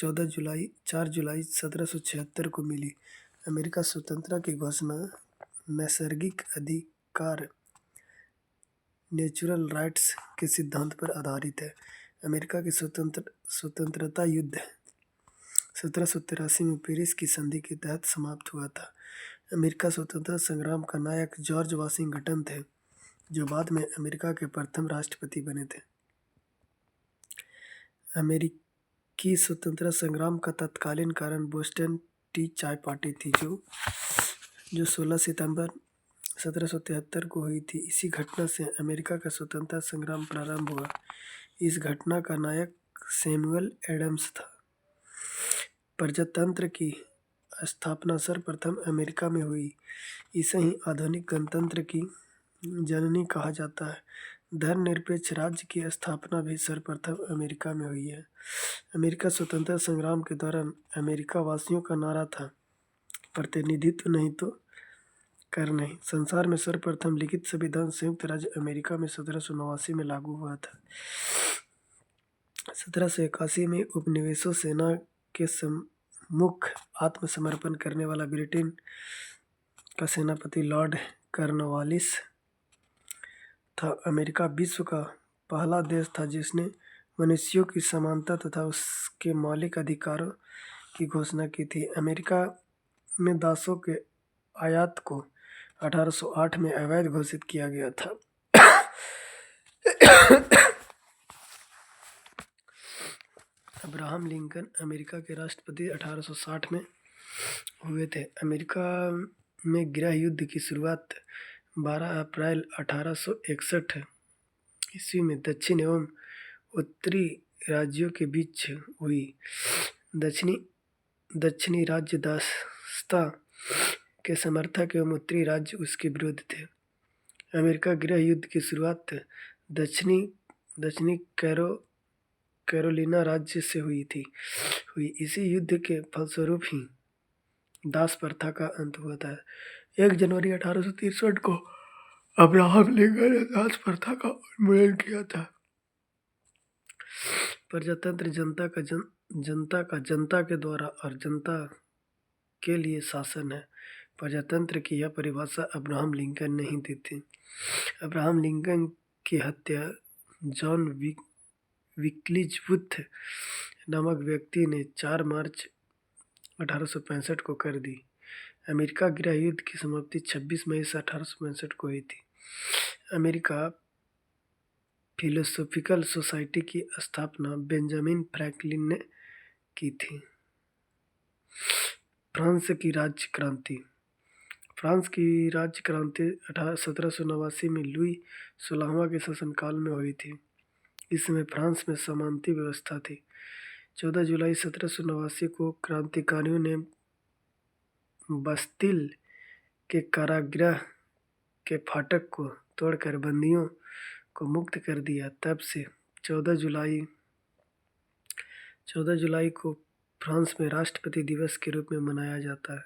4 जुलाई 1776 को मिली। अमेरिका स्वतंत्रता की घोषणा नैसर्गिक अधिकार नेचुरल राइट्स के सिद्धांत पर आधारित है। अमेरिका की स्वतंत्रता युद्ध 1783 में पेरिस की संधि के तहत समाप्त हुआ था। अमेरिका स्वतंत्रता संग्राम का नायक जॉर्ज वाशिंगटन थे, जो बाद में अमेरिका के प्रथम राष्ट्रपति बने थे। अमेरिकी स्वतंत्रता संग्राम का तत्कालीन कारण बोस्टन टी चाय पार्टी थी, जो 16 सितंबर 1773 को हुई थी। इसी घटना से अमेरिका का स्वतंत्रता संग्राम प्रारंभ हुआ। इस घटना का नायक सैमुअल एडम्स था। प्रजातंत्र की स्थापना सर्वप्रथम अमेरिका में हुई। इसे ही आधुनिक गणतंत्र की जननी कहा जाता है। धर्मनिरपेक्ष राज्य की स्थापना भी सर्वप्रथम अमेरिका में हुई है। अमेरिका स्वतंत्रता संग्राम के दौरान अमेरिका वासियों का नारा था, प्रतिनिधित्व नहीं तो कर नहीं। संसार में सर्वप्रथम लिखित संविधान संयुक्त राज्य अमेरिका में 1789 में लागू हुआ था। 1781 में उपनिवेशों सेना के सम्मुख आत्मसमर्पण करने वाला ब्रिटेन का सेनापति लॉर्ड कॉर्नवालिस था। अमेरिका विश्व का पहला देश था जिसने मनुष्यों की समानता तथा उसके मौलिक अधिकारों की घोषणा की थी। अमेरिका में दासों के आयात को 1808 में अवैध घोषित किया गया था। अब्राहम लिंकन अमेरिका के राष्ट्रपति 1860 में हुए थे। अमेरिका में गृह युद्ध की शुरुआत 12 अप्रैल 1861 ईस्वी में दक्षिण एवं उत्तरी राज्यों के बीच हुई। दक्षिणी राज्य दासता के समर्थक एवं उत्तरी राज्य उसके विरुद्ध थे। अमेरिका गृह युद्ध की शुरुआत दक्षिणी कैरोलिना राज्य से हुई। इसी युद्ध के फलस्वरूप ही दास प्रथा का अंत हुआ था। 1 जनवरी 1863 को अब्राहम लिंकन ने दास प्रथा का उन्मूलन किया था। प्रजातंत्र जनता के द्वारा और जनता के लिए शासन है। प्रजातंत्र की यह परिभाषा अब्राहम लिंकन ने ही दी थी। अब्राहम लिंकन की हत्या जॉन विक्लीज-वुथ नामक व्यक्ति ने 4 मार्च 1865 को कर दी। अमेरिका गृह युद्ध की समाप्ति 26 मई 1865 को हुई थी। अमेरिका फिलोसॉफिकल सोसाइटी की स्थापना बेंजामिन फ्रैंकलिन ने की थी। फ्रांस की राज्य क्रांति 1789 में लुई 16वां के शासनकाल में हुई थी। इस समय फ्रांस में सामंती व्यवस्था थी। 14 जुलाई 1789 को क्रांतिकारियों ने बस्तिल के कारागृह के फाटक को तोड़कर बंदियों को मुक्त कर दिया। तब से 14 जुलाई को फ्रांस में राष्ट्रपति दिवस के रूप में मनाया जाता है।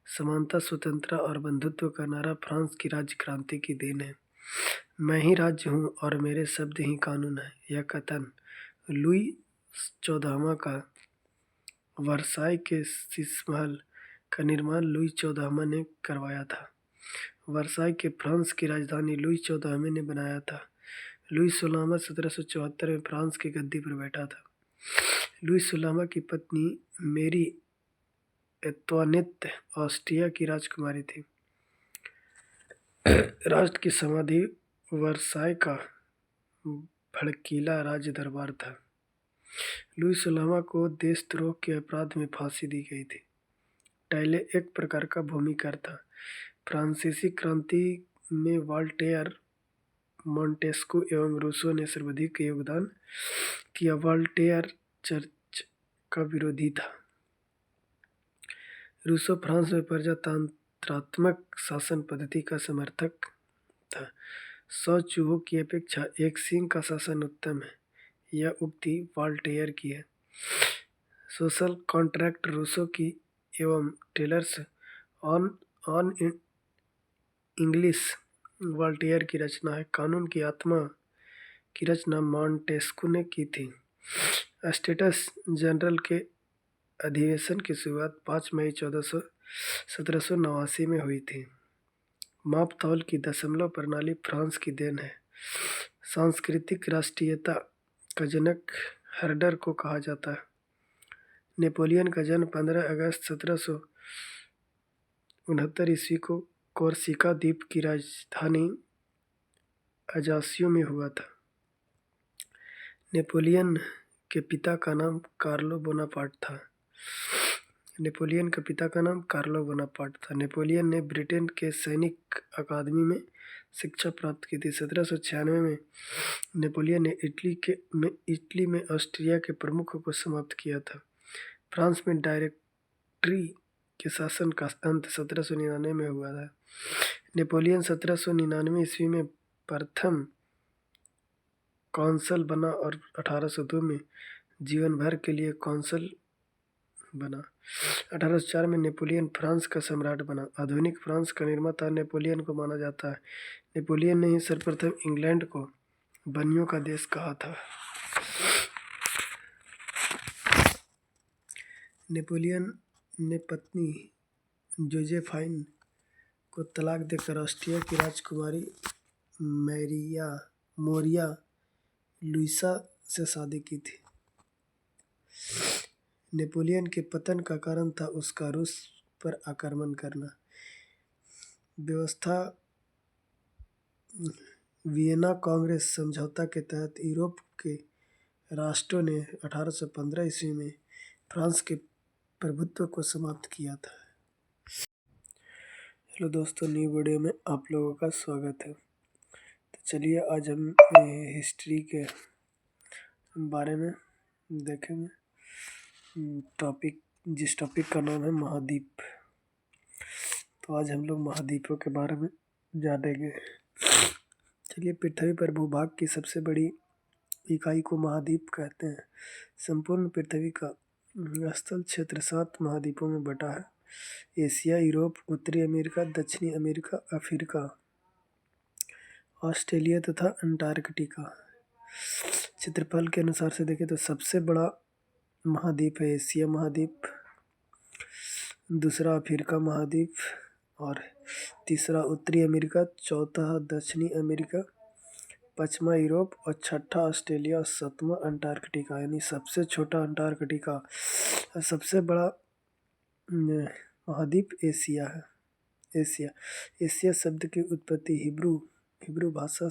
समानता, स्वतंत्रता और बंधुत्व का नारा फ्रांस की राज्य क्रांति की देन है। मैं ही राज्य हूँ और मेरे शब्द ही कानून है, यह कथन लुई 14वां का वर्साई के शीश महल का निर्माण लुई 14वां ने करवाया था। वर्साई के फ्रांस की राजधानी लुई 14वें ने बनाया था। लुई 16वां 1774 में फ्रांस की गद्दी पर बैठा था। लुई 16वां की पत्नी मेरी एंतोनेट ऑस्ट्रिया की राजकुमारी थी। राष्ट्र की समाधि वर्साई का भड़कीला राज दरबार था। लुई 16वां को देशद्रोह के अपराध में फांसी दी गई थी। टैले एक प्रकार का भूमिकार था। फ्रांसीसी क्रांति में वॉल्टेयर, मॉन्टेस्क्यू एवं रूसो ने सर्वाधिक योगदान किया। वॉल्टेयर चर्च का विरोधी था। रूसो फ्रांस में प्रजातंत्रात्मक शासन पद्धति का समर्थक था। 100 चूहों की अपेक्षा एक सींग का शासन उत्तम है, यह उक्ति वॉल्टेयर की है। सोशल कॉन्ट्रैक्ट रूसो की एवं टेलर्स ऑन इंग्लिश वॉल्टेयर की रचना है। कानून की आत्मा की रचना मॉन्टेस्क्यू ने की थी। स्टेट्स जनरल के अधिवेशन की शुरुआत 5 मई 1789 में हुई थी। माप-तौल की दशमलव प्रणाली फ्रांस की देन है। सांस्कृतिक राष्ट्रीयता का जनक हर्डर को कहा जाता है। नेपोलियन का जन्म 15 अगस्त 1769 ईस्वी को कोर्सिका द्वीप की राजधानी अजासियो में हुआ था। नेपोलियन के पिता का नाम कार्लो बोनापार्ट था। नेपोलियन ने ब्रिटेन के सैनिक अकादमी में शिक्षा प्राप्त की थी। 1796 में नेपोलियन ने इटली में ऑस्ट्रिया के प्रमुखों को समाप्त किया था। फ्रांस में डायरेक्टरी के शासन का अंत 1799 में हुआ था। नेपोलियन 1799 ईस्वी में प्रथम कौंसल बना और 1802 में जीवन भर के लिए कौंसल बना। 1804 में नेपोलियन फ्रांस का सम्राट बना। आधुनिक फ्रांस का निर्माता नेपोलियन को माना जाता है। नेपोलियन ने ही सर्वप्रथम इंग्लैंड को बनियों का देश कहा था। नेपोलियन ने पत्नी जोजेफाइन को तलाक देकर ऑस्ट्रिया की राजकुमारी मोरिया लुइसा से शादी की थी। नेपोलियन के पतन का कारण था उसका रूस पर आक्रमण करना। व्यवस्था वियना कांग्रेस समझौता के तहत यूरोप के राष्ट्रों ने 1815 ईस्वी में फ्रांस के प्रभुत्व को समाप्त किया था। हेलो दोस्तों, न्यू वीडियो में आप लोगों का स्वागत है। तो चलिए आज हम हिस्ट्री के बारे में देखेंगे। जिस टॉपिक का नाम है महाद्वीप। तो आज हम लोग महाद्वीपों के बारे में जानेंगे। चलिए, पृथ्वी पर भूभाग की सबसे बड़ी इकाई को महाद्वीप कहते हैं। संपूर्ण पृथ्वी का स्थल क्षेत्र 7 महाद्वीपों में बटा है। एशिया, यूरोप, उत्तरी अमेरिका, दक्षिणी अमेरिका, अफ्रीका, ऑस्ट्रेलिया तथा अंटार्कटिका। क्षेत्रफल के अनुसार से देखें तो सबसे बड़ा महाद्वीप है एशिया महाद्वीप, दूसरा अफ्रीका महाद्वीप और तीसरा उत्तरी अमेरिका, चौथा दक्षिणी अमेरिका, पांचवा यूरोप और छठा ऑस्ट्रेलिया और सातवां अंटार्कटिका। यानी सबसे छोटा अंटार्कटिका और सबसे बड़ा महाद्वीप एशिया है। एशिया शब्द की उत्पत्ति हिब्रू भाषा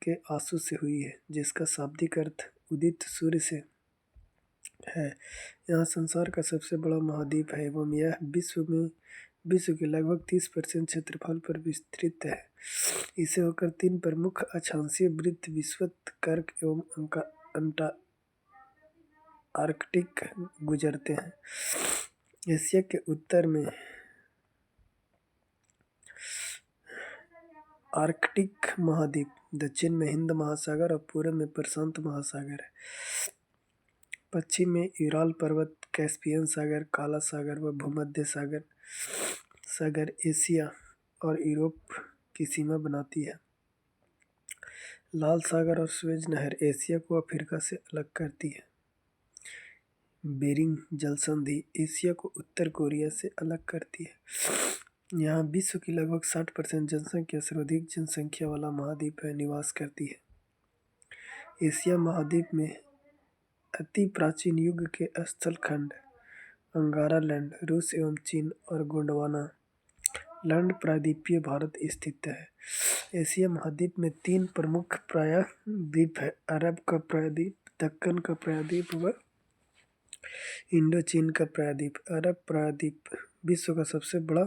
के आंसू से हुई है, जिसका शाब्दिक अर्थ उदित सूर्य से है। यह संसार का सबसे बड़ा महाद्वीप है एवं यह विश्व के लगभग 30% क्षेत्रफल पर विस्तृत है। इसे होकर 3 प्रमुख अक्षांशीय वृत्त विषुवत, कर्क एवं आर्कटिक गुजरते हैं। एशिया के उत्तर में आर्कटिक महाद्वीप, दक्षिण में हिंद महासागर और पूर्व में प्रशांत महासागर है। पश्चिम में यूराल पर्वत, कैस्पियन सागर, काला सागर व भूमध्य सागर एशिया और यूरोप की सीमा बनाती है। लाल सागर और सुएज नहर एशिया को अफ्रीका से अलग करती है। बेरिंग जल संधि एशिया को उत्तर कोरिया से अलग करती है। यहाँ विश्व की लगभग 60% जनसंख्या सर्वाधिक जनसंख्या वाला महाद्वीप है निवास करती है। एशिया महाद्वीप में अति प्राचीन युग के स्थल खंड अंगारा लैंड, रूस एवं चीन और गोंडवाना लैंड प्रायद्वीपीय भारत स्थित है। एशिया महाद्वीप में 3 प्रमुख प्रायद्वीप है: अरब का प्रायद्वीप, दक्कन का प्रायद्वीप व इंडोचीन का प्रायद्वीप। अरब प्रायद्वीप विश्व का सबसे बड़ा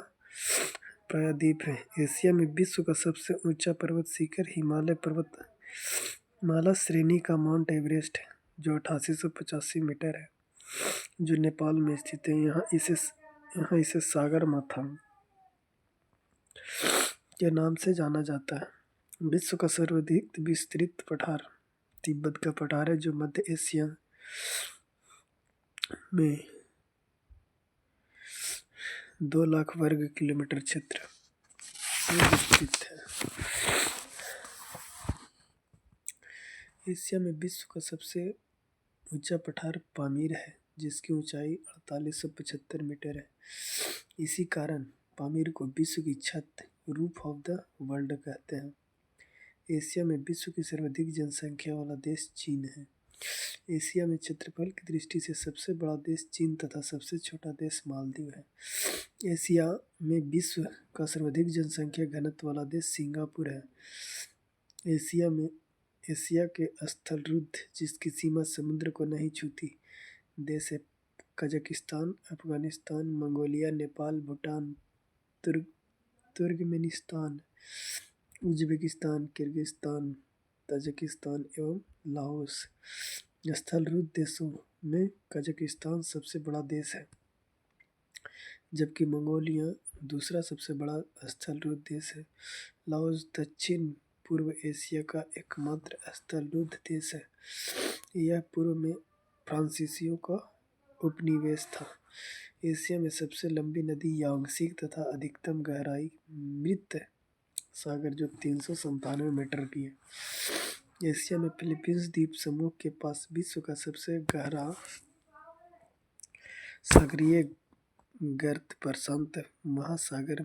प्रायद्वीप है। एशिया में विश्व का सबसे ऊंचा पर्वत शिखर हिमालय श्रेणी का माउंट एवरेस्ट है, जो 8885 मीटर है, जो नेपाल में स्थित है। यहाँ इसे सागर माथा के नाम से जाना जाता है। विश्व का सर्वाधिक विस्तृत पठार तिब्बत का पठार है, जो मध्य एशिया में 2 लाख वर्ग किलोमीटर क्षेत्र में विस्तृत है। एशिया में विश्व का सबसे ऊंचा पठार पामीर है, जिसकी ऊंचाई 4875 मीटर है। इसी कारण पामीर को विश्व की छत, रूफ ऑफ द वर्ल्ड कहते हैं। एशिया में विश्व की सर्वाधिक जनसंख्या वाला देश चीन है। एशिया में क्षेत्रफल की दृष्टि से सबसे बड़ा देश चीन तथा सबसे छोटा देश मालदीव है। एशिया में विश्व का सर्वाधिक जनसंख्या घनत्व वाला देश सिंगापुर है। एशिया के स्थलरुद्ध जिसकी सीमा समुद्र को नहीं छूती देश है Kazakhstan, Afghanistan, Mongolia, Nepal, Bhutan, Turkmenistan, Uzbekistan, Kyrgyzstan, Tajikistan एवं लाओस। स्थलरुद्ध देशों में कजाकिस्तान सबसे बड़ा देश है, जबकि मंगोलिया दूसरा सबसे बड़ा स्थलरुद्ध देश है। लाओस दक्षिण पूर्व एशिया का एकमात्र स्थलरुद्ध देश है। यह पूर्व में फ्रांसीसियों का उपनिवेश था। एशिया में सबसे लंबी नदी यांगत्से तथा अधिकतम गहराई मृत सागर जो 397 मीटर की है। एशिया में फिलीपींस द्वीप समूह के पास विश्व का सबसे गहरा सागरीय गर्त प्रशांत महासागर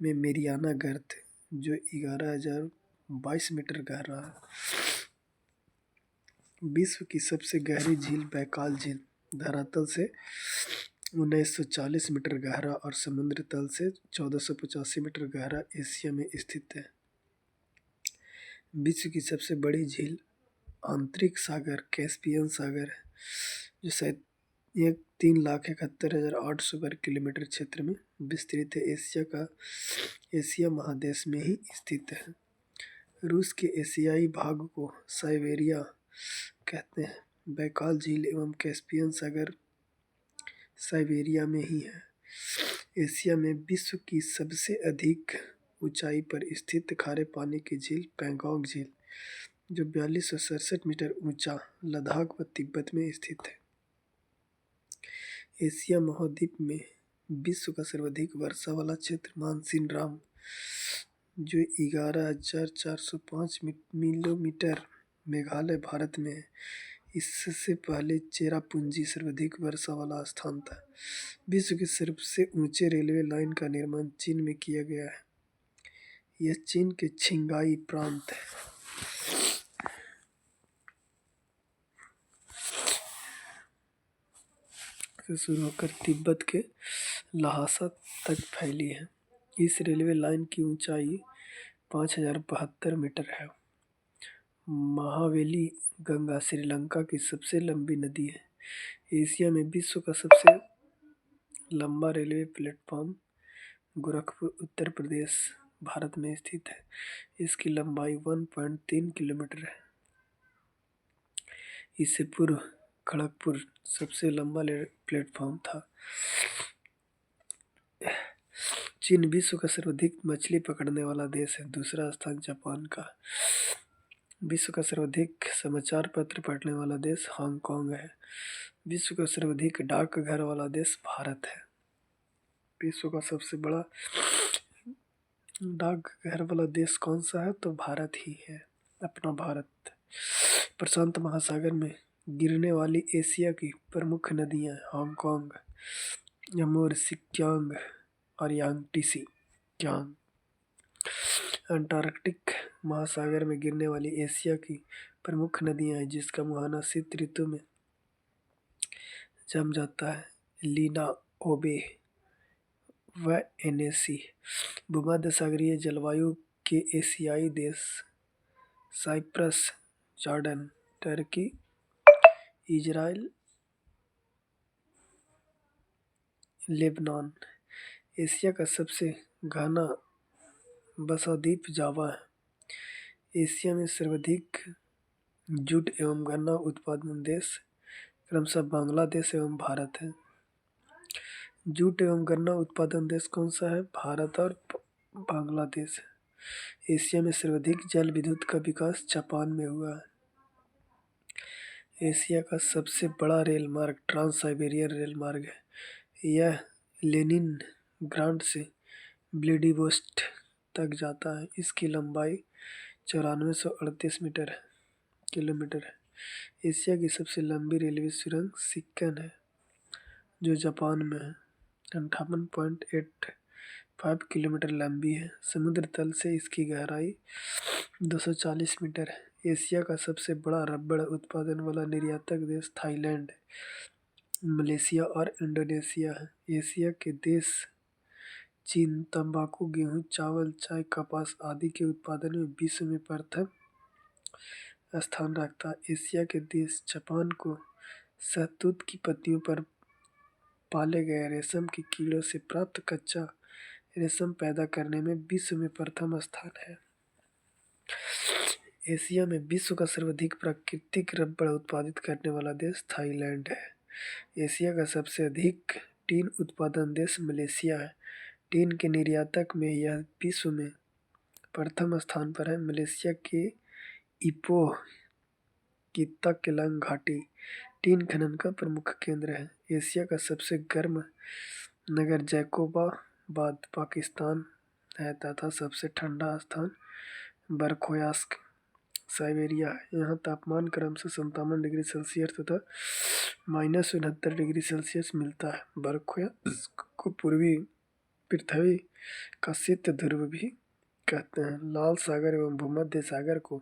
में मेरियाना गर्त जो 11,022 मीटर गहरा है। विश्व की सबसे गहरी झील बैकाल झील धरातल से 1940 मीटर गहरा और समुद्र तल से 1485 मीटर गहरा एशिया में स्थित है। विश्व की सबसे बड़ी झील आंतरिक सागर कैस्पियन सागर है, जो शायद 3,71,800 वर्ग किलोमीटर क्षेत्र में विस्तृत है। एशिया महादेश में ही स्थित है। रूस के एशियाई भाग को साइबेरिया कहते हैं। बैकाल झील एवं कैस्पियन सागर साइबेरिया में ही है। एशिया में विश्व की सबसे अधिक ऊंचाई पर स्थित खारे पानी की झील पैंगोंग झील जो 4267 मीटर ऊंचा लद्दाख व तिब्बत में स्थित है। एशिया महाद्वीप में विश्व का सर्वाधिक वर्षा वाला क्षेत्र मानसीनराम जो 11,405 मिलीमीटर मेघालय भारत में है। इससे पहले चेरापूंजी सर्वाधिक वर्षा वाला स्थान था। विश्व के सबसे ऊंचे रेलवे लाइन का निर्माण चीन में किया गया है। यह चीन के छिंगाई प्रांत से शुरू होकर तिब्बत के ल्हासा तक फैली है। इस रेलवे लाइन की ऊंचाई 5,072 मीटर है। महावेली गंगा श्रीलंका की सबसे लंबी नदी है। एशिया में विश्व का सबसे लंबा रेलवे प्लेटफॉर्म गोरखपुर उत्तर प्रदेश भारत में स्थित है। इसकी लंबाई 1.3 किलोमीटर है। इससे पूर्व खड़गपुर सबसे लंबा प्लेटफॉर्म था। चीन विश्व का सर्वाधिक मछली पकड़ने वाला देश है। दूसरा स्थान जापान का। विश्व का सर्वाधिक समाचार पत्र पढ़ने वाला देश हांगकांग है। विश्व का सर्वाधिक डाकघर वाला देश भारत है। विश्व का सबसे बड़ा डाकघर वाला देश कौन सा है? तो भारत ही है, अपना भारत। प्रशांत महासागर में गिरने वाली एशिया की प्रमुख नदियां हांगकांग, यमोर, सिक्यांग और यांगटीसी क्यांग। अंटार्कटिक महासागर में गिरने वाली एशिया की प्रमुख नदियां हैं, जिसका मुहाना शीत ऋतु में जम जाता है। लीना, ओबे व एनेसी। भूमध्य सागरीय जलवायु के एशियाई देश Cyprus, Jordan, Turkey, Israel, Lebanon. Asia का सबसे घना बसा द्वीप जावा है। एशिया में सर्वाधिक जूट एवं गन्ना उत्पादन देश क्रमशः बांग्लादेश एवं भारत है। जूट एवं गन्ना उत्पादन देश कौन सा है? भारत और बांग्लादेश है। एशिया में सर्वाधिक जल विद्युत का विकास जापान में हुआ है। एशिया का सबसे बड़ा रेल मार्ग ट्रांस साइबेरियन रेल मार्ग है। यह लेनिनग्राड से व्लादिवोस्टोक तक जाता है। इसकी लंबाई 9438 किलोमीटर है। एशिया की सबसे लंबी रेलवे सुरंग सिक्कन है जो जापान में है। 58.85 किलोमीटर लंबी है। समुद्र तल से इसकी गहराई 240 मीटर है। एशिया का सबसे बड़ा रबड़ उत्पादन वाला निर्यातक देश थाईलैंड, मलेशिया और इंडोनेशिया है। एशिया के देश चीन तंबाकू, गेहूं, चावल, चाय, कपास आदि के उत्पादन में विश्व में प्रथम स्थान रखता है। एशिया के देश जापान को शहतूत की पत्तियों पर पाले गए रेशम के कीड़ों से प्राप्त कच्चा रेशम पैदा करने में विश्व में प्रथम स्थान है। एशिया में विश्व का सर्वाधिक प्राकृतिक रबड़ उत्पादित करने वाला देश थाईलैंड है। एशिया का सबसे अधिक टीन उत्पादन देश मलेशिया है। टीन के निर्यातक में यह विश्व में प्रथम स्थान पर है। मलेशिया के इपोह की तकलंग घाटी टीन खनन का प्रमुख केंद्र है। एशिया का सबसे गर्म नगर जैकोबाबाद पाकिस्तान है तथा सबसे ठंडा स्थान बरखोयास्क साइबेरिया है। यहाँ तापमान क्रमशः 57 डिग्री सेल्सियस तथा -69 डिग्री सेल्सियस मिलता है। बरखोयास्क को पूर्वी पृथ्वी का शीत ध्रुव भी कहते हैं। लाल सागर एवं भूमध्य सागर को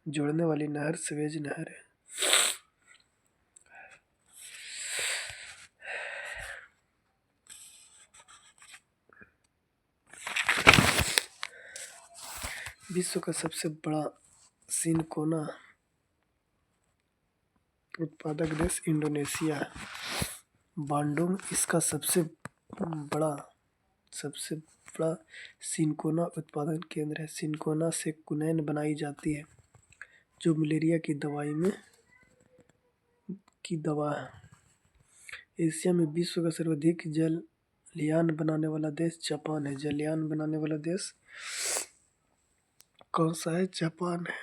जोड़ने वाली नहर स्वेज नहर है। विश्व का सबसे बड़ा सिनकोना उत्पादक देश इंडोनेशिया है। बांडुंग इसका सबसे बड़ा सिनकोना उत्पादन केंद्र है। सिनकोना से क्विनोन बनाई जाती है जो मलेरिया की दवा है। एशिया में विश्व का सर्वाधिक जलयान बनाने वाला देश जापान है। जलयान बनाने वाला देश कौन सा है? जापान है।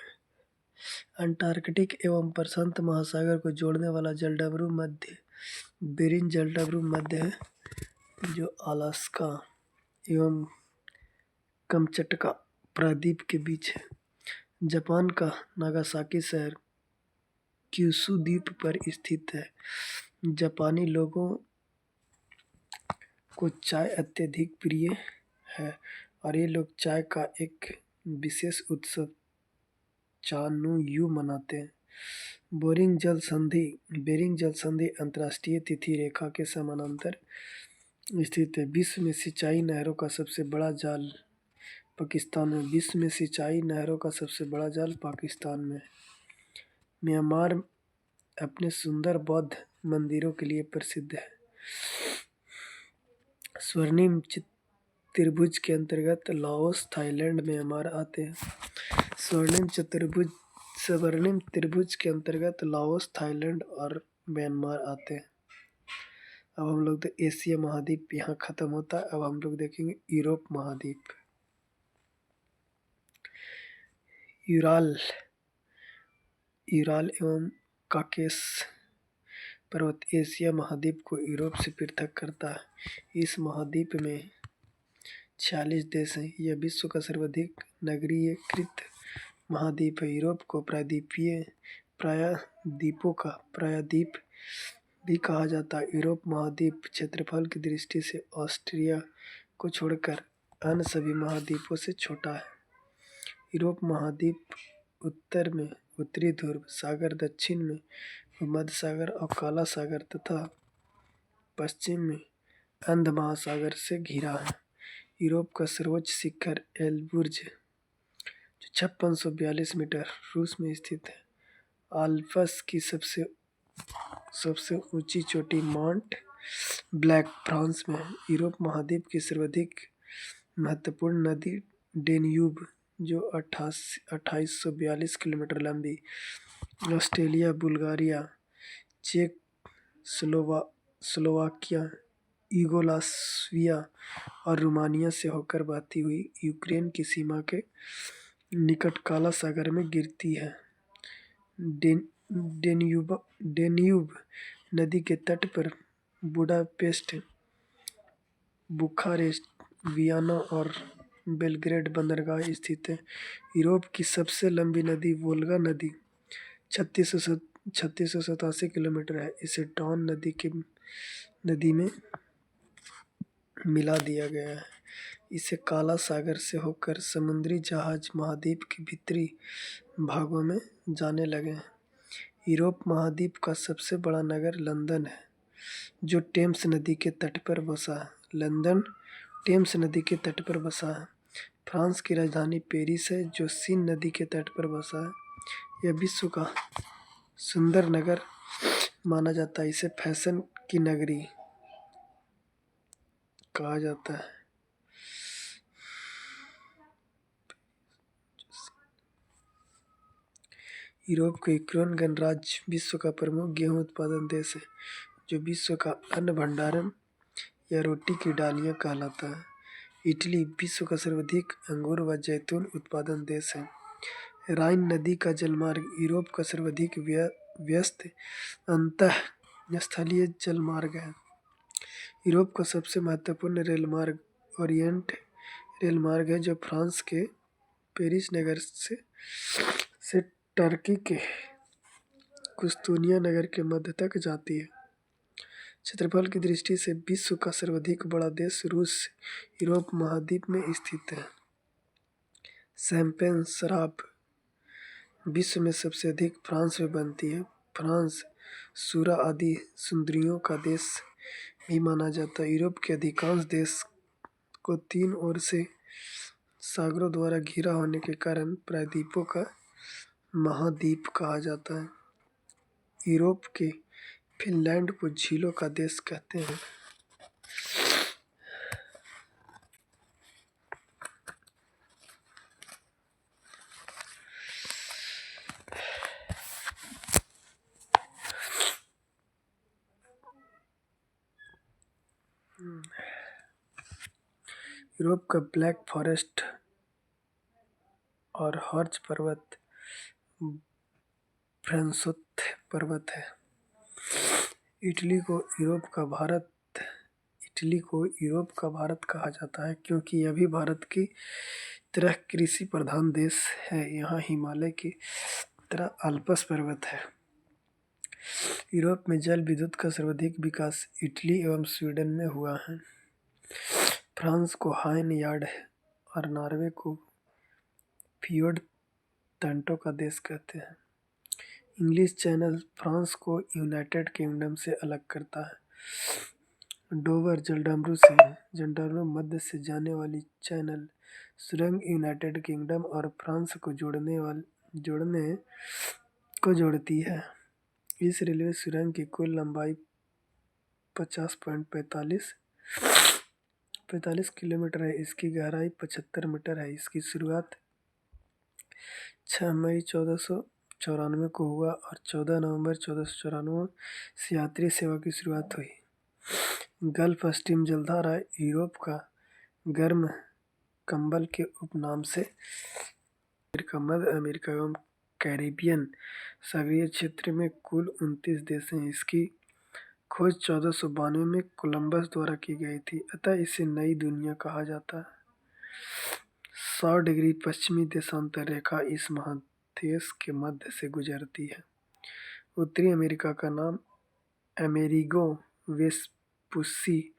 अंटार्कटिक एवं प्रशांत महासागर को जोड़ने वाला जलडमरू मध्य बेरिंग जलडमरू मध्य है जो अलास्का एवं कमचटका प्रायद्वीप के बीच है। जापान का नागासाकी शहर क्यूशू द्वीप पर स्थित है। जापानी लोगों को चाय अत्यधिक प्रिय है और ये लोग चाय का एक विशेष उत्सव चानुयू मनाते हैं। बेरिंग जल संधि अंतरराष्ट्रीय तिथि रेखा के समानांतर स्थित है। विश्व में सिंचाई नहरों का सबसे बड़ा जाल पाकिस्तान में। विश्व में सिंचाई नहरों का सबसे बड़ा जाल पाकिस्तान में। म्यांमार अपने सुंदर बौद्ध मंदिरों के लिए प्रसिद्ध है। स्वर्णिम त्रिभुज के अंतर्गत लाओस, थाईलैंड, म्यांमार आते हैं। स्वर्णिम त्रिभुज के अंतर्गत लाओस, थाईलैंड और म्यांमार आते हैं। अब हम लोग एशिया महाद्वीप यहाँ खत्म होता है। अब हम लोग देखेंगे यूरोप महाद्वीप। यूराल एवं काकेशस पर्वत एशिया महाद्वीप को यूरोप से पृथक करता है। इस महाद्वीप में 46 देश हैं। यह विश्व का सर्वाधिक नगरीकृत महाद्वीप है। यूरोप को प्रायद्वीपों का प्रायद्वीप भी कहा जाता है। यूरोप महाद्वीप क्षेत्रफल की दृष्टि से ऑस्ट्रिया को छोड़कर अन्य सभी महाद्वीपों से छोटा है। यूरोप महाद्वीप उत्तर में उत्तरी ध्रुव सागर, दक्षिण में भूमध्य सागर और काला सागर तथा पश्चिम में अंध महासागर से घिरा है। यूरोप का सर्वोच्च शिखर एलबुर्ज जो 5642 मीटर रूस में स्थित है। आल्प्स की सबसे ऊंची चोटी माउंट ब्लैंक फ्रांस में है। यूरोप महाद्वीप की सर्वाधिक महत्वपूर्ण नदी डेन्यूब जो 2842 किलोमीटर लंबी ऑस्ट्रिया, बुल्गारिया, चेक, स्लोवाकिया, यूगोस्लाविया और रोमानिया से होकर बहती हुई यूक्रेन की सीमा के निकट काला सागर में गिरती है। डेन्यूब नदी के तट पर बुडापेस्ट, बुखारेस्ट, वियना और बेलग्रेड बंदरगाह स्थित है। यूरोप की सबसे लंबी नदी वोल्गा नदी 3600 3687 किलोमीटर है। इसे डॉन नदी में मिला दिया गया है। इसे काला सागर से होकर समुद्री जहाज महाद्वीप के भीतरी भागों में जाने लगे हैं। यूरोप महाद्वीप का सबसे बड़ा नगर लंदन है, जो टेम्स नदी के तट पर बसा है। लंदन टेम्स नदी के तट पर बसा है। फ्रांस की राजधानी पेरिस है, जो सीन नदी के तट पर बसा है। यह विश्व का सुंदर नगर माना जाता है। इसे फैशन की नगरी कहा जाता है। यूरोप के यूक्रेन गणराज्य विश्व का प्रमुख गेहूं उत्पादन देश है, जो विश्व का अन्न भंडारण या रोटी की डालियां कहलाता है। इटली विश्व का सर्वाधिक अंगूर व जैतून उत्पादन देश है। राइन नदी का जलमार्ग यूरोप का सर्वाधिक व्यस्त अंतःस्थलीय जलमार्ग है। यूरोप का सबसे महत्वपूर्ण रेलमार्ग ओरिएंट रेलमार्ग है, जो फ्रांस के पेरिस नगर से टर्की के कुस्तूनिया नगर के मध्य तक जाती है। क्षेत्रफल की दृष्टि से विश्व का सर्वाधिक बड़ा देश रूस यूरोप महाद्वीप में स्थित है। शैंपेन शराब विश्व में सबसे अधिक फ्रांस में बनती है। फ्रांस सूरा आदि सुंदरियों का देश भी माना जाता है। यूरोप के अधिकांश देश को तीन ओर से सागरों द्वारा घिरा होने के कारण प्रायद्वीपों का महाद्वीप कहा जाता है। यूरोप के फिनलैंड को झीलों का देश कहते हैं। यूरोप का ब्लैक फॉरेस्ट और हर्च पर्वत फ्रांसोत्थ पर्वत है। इटली को यूरोप का भारत कहा जाता है, क्योंकि यह भी भारत की तरह कृषि प्रधान देश है। यहाँ हिमालय की तरह आल्प्स पर्वत है। यूरोप में जल विद्युत का सर्वाधिक विकास इटली एवं स्वीडन में हुआ है। फ्रांस को हाइन यार्ड और नॉर्वे को फियोर्ड तटों का देश कहते हैं। इंग्लिश चैनल फ्रांस को यूनाइटेड किंगडम से अलग करता है। डोवर जलडमरू मध्य से जाने वाली चैनल सुरंग यूनाइटेड किंगडम और फ्रांस को जोड़ती है। इस रेलवे सुरंग की कुल लंबाई 50.45 किलोमीटर है। इसकी गहराई 75 मीटर है। इसकी शुरुआत 6 मई 1494 को हुआ और 14 नवंबर 1494 से यात्री सेवा की शुरुआत हुई। गल्फ स्ट्रीम जलधारा यूरोप का गर्म कंबल के उपनाम से अमेरिका, मध्य अमेरिका एवं कैरिबियन सागरीय क्षेत्र में कुल 29 देश हैं। इसकी खोज 1492 में कोलंबस द्वारा की गई थी, अतः इसे नई दुनिया कहा जाता है। 100 डिग्री पश्चिमी देशांतर रेखा इस महादेश के मध्य से गुजरती है। उत्तरी अमेरिका का नाम अमेरिगो वेस्पुसी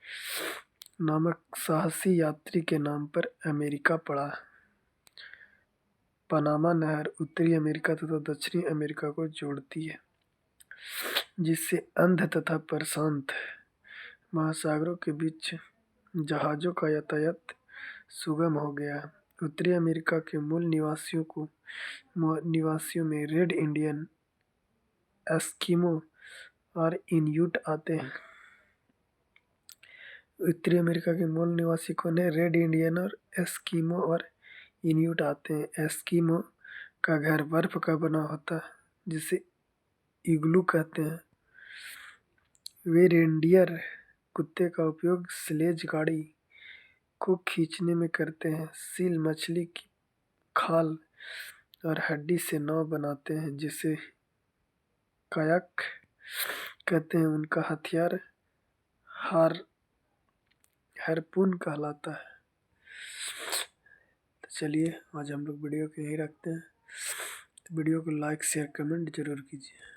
नामक साहसी यात्री के नाम पर अमेरिका पड़ा। पनामा नहर उत्तरी अमेरिका तथा दक्षिणी अमेरिका को जोड़ती है, जिससे अंध तथा प्रशांत महासागरों के बीच जहाजों का यातायात सुगम हो गया है। उत्तरी अमेरिका के मूल निवासियों में रेड इंडियन, एस्किमो और इन्यूट आते हैं। उत्तरी अमेरिका के मूल निवासी कौन है? रेड इंडियन और एस्किमो और इन्यूट आते हैं। एस्किमो का घर बर्फ का बना होता है, जिसे इग्लू कहते हैं। वे रेनडियर कुत्ते का उपयोग स्लेज गाड़ी को खींचने में करते हैं। सील मछली की खाल और हड्डी से नाव बनाते हैं, जिसे कायाक कहते हैं। उनका हथियार हार्पून कहलाता है। तो चलिए आज हम लोग वीडियो को यहीं रखते हैं। तो वीडियो को लाइक शेयर कमेंट जरूर कीजिए।